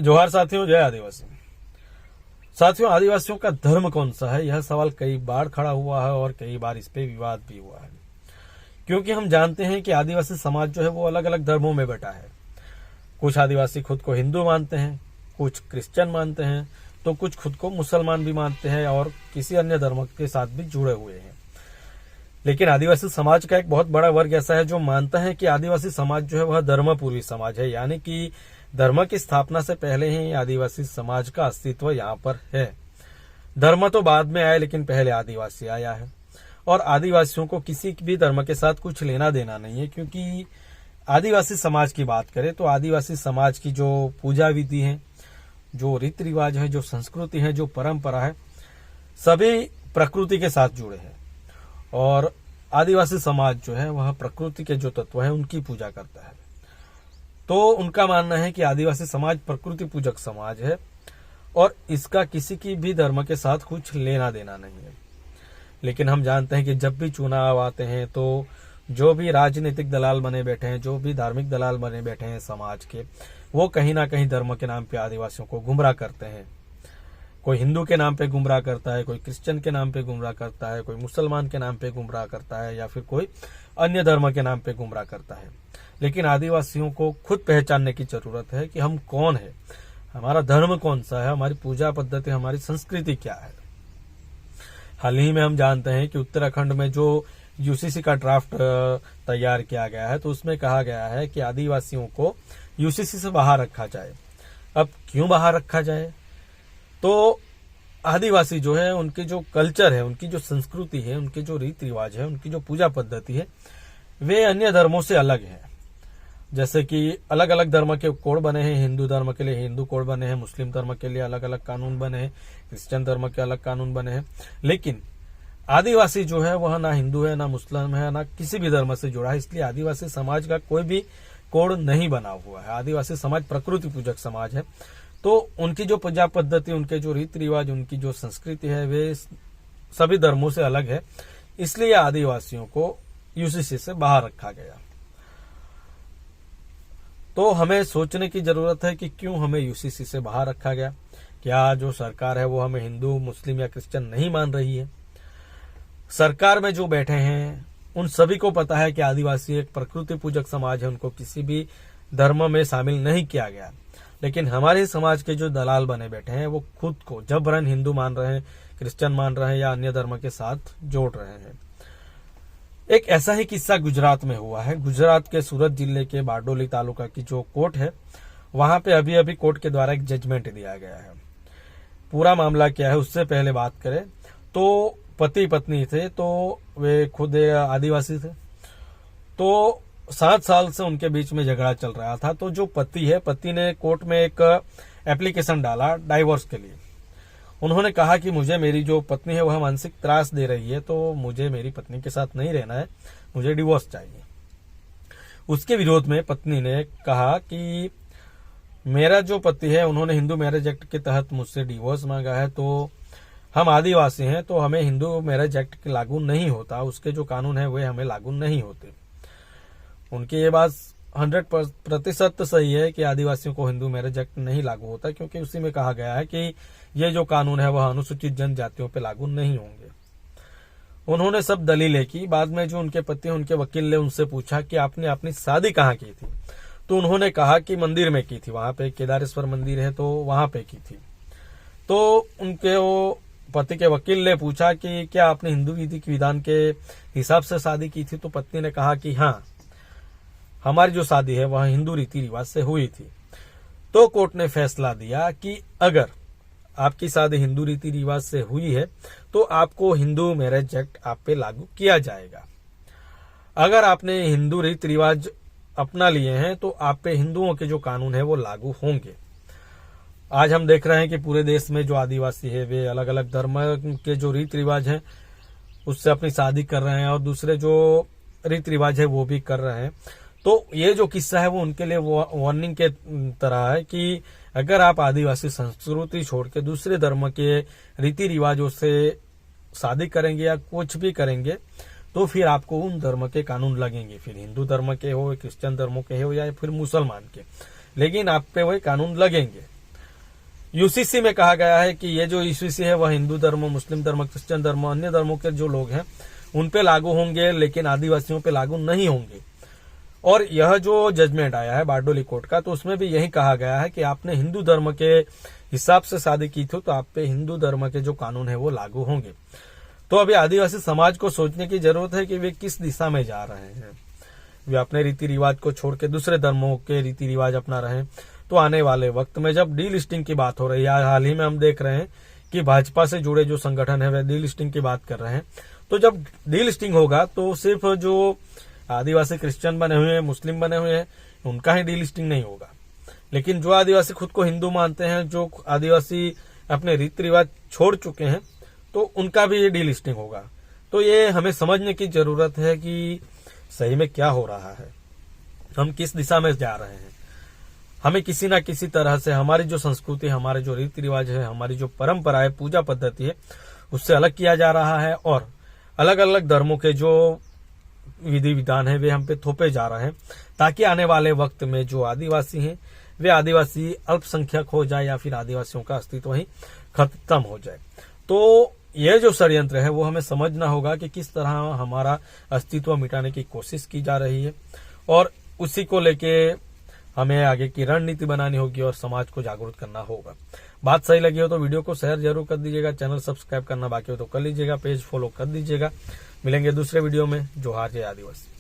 जोहार साथियों, जय आदिवासी। साथियों, आदिवासियों का धर्म कौन सा है, यह सवाल कई बार खड़ा हुआ है और कई बार इस पे विवाद भी हुआ है। क्योंकि हम जानते हैं कि आदिवासी समाज जो है वो अलग अलग धर्मों में बटा है। कुछ आदिवासी खुद को हिंदू मानते हैं, कुछ क्रिश्चियन मानते हैं, तो कुछ खुद को मुसलमान भी मानते हैं और किसी अन्य धर्म के साथ भी जुड़े हुए हैं। लेकिन आदिवासी समाज का एक बहुत बड़ा वर्ग ऐसा है जो मानता है कि आदिवासी समाज जो है वह धर्मपूर्वी समाज है, यानी कि धर्म की स्थापना से पहले ही आदिवासी समाज का अस्तित्व यहाँ पर है। धर्म तो बाद में आया, लेकिन पहले आदिवासी आया है और आदिवासियों को किसी भी धर्म के साथ कुछ लेना देना नहीं है। क्योंकि आदिवासी समाज की बात करें तो आदिवासी समाज की जो पूजा विधि है, जो रीति रिवाज है, जो संस्कृति है, जो परंपरा है, सभी प्रकृति के साथ जुड़े हैं और आदिवासी समाज जो है वह प्रकृति के जो तत्व है उनकी पूजा करता है। तो उनका मानना है कि आदिवासी समाज प्रकृति पूजक समाज है और इसका किसी की भी धर्म के साथ कुछ लेना देना नहीं है। लेकिन हम जानते हैं कि जब भी चुनाव आते हैं तो जो भी राजनीतिक दलाल बने बैठे हैं, जो भी धार्मिक दलाल बने बैठे हैं समाज के, वो कहीं ना कहीं धर्म के नाम पे आदिवासियों को गुमराह करते हैं। कोई हिंदू के नाम पे गुमराह करता है, कोई क्रिश्चियन के नाम पे गुमराह करता है, कोई मुसलमान के नाम पे गुमराह करता है या फिर कोई अन्य धर्म के नाम पे गुमराह करता है। लेकिन आदिवासियों को खुद पहचानने की जरूरत है कि हम कौन है, हमारा धर्म कौन सा है, हमारी पूजा पद्धति, हमारी संस्कृति क्या है। हाल ही में हम जानते हैं कि उत्तराखंड में जो यूसीसी का ड्राफ्ट तैयार किया गया है तो उसमें कहा गया है कि आदिवासियों को यूसीसी से बाहर रखा जाए। अब क्यों बाहर रखा जाए? तो आदिवासी जो है उनके जो कल्चर है, उनकी जो संस्कृति है, उनके जो रीति रिवाज है, उनकी जो पूजा पद्धति है, वे अन्य धर्मों से अलग है। जैसे कि अलग अलग धर्म के कोड बने हैं, हिंदू धर्म के लिए हिंदू कोड बने हैं, मुस्लिम धर्म के लिए अलग अलग कानून बने हैं, क्रिश्चियन धर्म के अलग कानून बने हैं। लेकिन आदिवासी जो है वह ना हिंदू है, ना मुस्लिम है, ना किसी भी धर्म से जुड़ा है, इसलिए आदिवासी समाज का कोई भी कोड नहीं बना हुआ है। आदिवासी समाज प्रकृति पूजक समाज है। तो उनकी जो पूजा पद्धति, उनके जो रीति रिवाज, उनकी जो संस्कृति है, वे सभी धर्मों से अलग है। इसलिए आदिवासियों को यूसीसी से बाहर रखा गया। तो हमें सोचने की जरूरत है कि क्यों हमें यूसीसी से बाहर रखा गया। क्या जो सरकार है वो हमें हिंदू, मुस्लिम या क्रिश्चियन नहीं मान रही है? सरकार में जो बैठे हैं उन सभी को पता है कि आदिवासी एक प्रकृति पूजक समाज है, उनको किसी भी धर्म में शामिल नहीं किया गया। लेकिन हमारे समाज के जो दलाल बने बैठे हैं वो खुद को जबरन हिंदू मान रहे हैं, क्रिश्चियन मान रहे हैं या अन्य धर्म के साथ जोड़ रहे हैं। एक ऐसा ही किस्सा गुजरात में हुआ है। गुजरात के सूरत जिले के बारडोली तालुका की जो कोर्ट है, वहां पे अभी अभी कोर्ट के द्वारा एक जजमेंट दिया गया है। पूरा मामला क्या है उससे पहले बात करें तो पति पत्नी थे, तो वे खुद आदिवासी थे। तो 7 साल से उनके बीच में झगड़ा चल रहा था। तो जो पति है, पति ने कोर्ट में एक एप्लीकेशन डाला डाइवोर्स के लिए। उन्होंने कहा कि मुझे मेरी जो पत्नी है वह मानसिक त्रास दे रही है, तो मुझे मेरी पत्नी के साथ नहीं रहना है, मुझे डिवोर्स चाहिए। उसके विरोध में पत्नी ने कहा कि मेरा जो पति है उन्होंने हिंदू मैरिज एक्ट के तहत मुझसे डिवोर्स मांगा है, तो हम आदिवासी हैं तो हमें हिंदू मैरिज एक्ट लागू नहीं होता, उसके जो कानून है वे हमें लागू नहीं होते। उनकी ये बात 100% सही है कि आदिवासियों को हिंदू मैरिज एक्ट नहीं लागू होता, क्योंकि उसी में कहा गया है कि ये जो कानून है वह अनुसूचित जनजातियों पे लागू नहीं होंगे। उन्होंने सब दलीलें की। बाद में जो उनके पति, उनके वकील ने उनसे पूछा कि आपने अपनी शादी कहाँ की थी, तो उन्होंने कहा कि मंदिर में की थी, वहां पे केदारेश्वर मंदिर है तो वहां पे की थी। तो उनके वो पति के वकील ने पूछा कि क्या आपने हिंदू विधि विधान के हिसाब से शादी की थी, तो पत्नी ने कहा कि हाँ, हमारी जो शादी है वह हिंदू रीति रिवाज से हुई थी। तो कोर्ट ने फैसला दिया कि अगर आपकी शादी हिंदू रीति रिवाज से हुई है तो आपको हिंदू मैरिज एक्ट आप पे लागू किया जाएगा। अगर आपने हिंदू रीति रिवाज अपना लिए हैं तो आप पे हिंदुओं के जो कानून है वो लागू होंगे। आज हम देख रहे हैं कि पूरे देश में जो आदिवासी है वे अलग अलग धर्म के जो रीति रिवाज हैं उससे अपनी शादी कर रहे हैं और दूसरे जो रीति रिवाज है वो भी कर रहे हैं। तो ये जो किस्सा है वो उनके लिए वार्निंग के तरह है कि अगर आप आदिवासी संस्कृति छोड़ के दूसरे धर्म के रीति रिवाजों से शादी करेंगे या कुछ भी करेंगे तो फिर आपको उन धर्म के कानून लगेंगे, फिर हिंदू धर्म के हो, क्रिश्चियन धर्मों के हो या फिर मुसलमान के, लेकिन आप पे वही कानून लगेंगे। यूसीसी में कहा गया है कि ये जो यूसीसी है वह हिंदू धर्म, मुस्लिम धर्म, क्रिश्चियन धर्म, अन्य धर्मों के जो लोग हैं उन पे लागू होंगे, लेकिन आदिवासियों पे लागू नहीं होंगे। और यह जो जजमेंट आया है बारडोली कोर्ट का, तो उसमें भी यही कहा गया है कि आपने हिंदू धर्म के हिसाब से शादी की थी तो आप पे हिंदू धर्म के जो कानून है वो लागू होंगे। तो अभी आदिवासी समाज को सोचने की जरूरत है कि वे किस दिशा में जा रहे हैं। वे अपने रीति रिवाज को छोड़ के दूसरे धर्मों के रीति रिवाज अपना रहे हैं, तो आने वाले वक्त में जब डीलिस्टिंग की बात हो रही है, हाल ही में हम देख रहे हैं कि भाजपा से जुड़े जो संगठन है वे डीलिस्टिंग की बात कर रहे हैं, तो जब डीलिस्टिंग होगा तो सिर्फ जो आदिवासी क्रिश्चियन बने हुए हैं, मुस्लिम बने हुए हैं, उनका ही डीलिस्टिंग नहीं होगा, लेकिन जो आदिवासी खुद को हिंदू मानते हैं, जो आदिवासी अपने रीति रिवाज छोड़ चुके हैं, तो उनका भी ये डीलिस्टिंग होगा। तो ये हमें समझने की जरूरत है कि सही में क्या हो रहा है, हम किस दिशा में जा रहे हैं। हमें किसी ना किसी तरह से हमारी जो संस्कृति, हमारे जो रीति रिवाज है, हमारी जो परंपरा है, पूजा पद्धति है, उससे अलग किया जा रहा है और अलग अलग धर्मों के जो विधि विधान है वे हम पे थोपे जा रहे हैं, ताकि आने वाले वक्त में जो आदिवासी हैं वे आदिवासी अल्पसंख्यक हो जाए या फिर आदिवासियों का अस्तित्व ही खत्म हो जाए। तो यह जो षड्यंत्र है वो हमें समझना होगा कि किस तरह हमारा अस्तित्व मिटाने की कोशिश की जा रही है और उसी को लेके हमें आगे की रणनीति बनानी होगी और समाज को जागरूक करना होगा। बात सही लगी हो तो वीडियो को शेयर जरूर कर दीजिएगा, चैनल सब्सक्राइब करना बाकी हो तो कर लीजिएगा, पेज फॉलो कर दीजिएगा। मिलेंगे दूसरे वीडियो में। जोहार जय आदिवासी।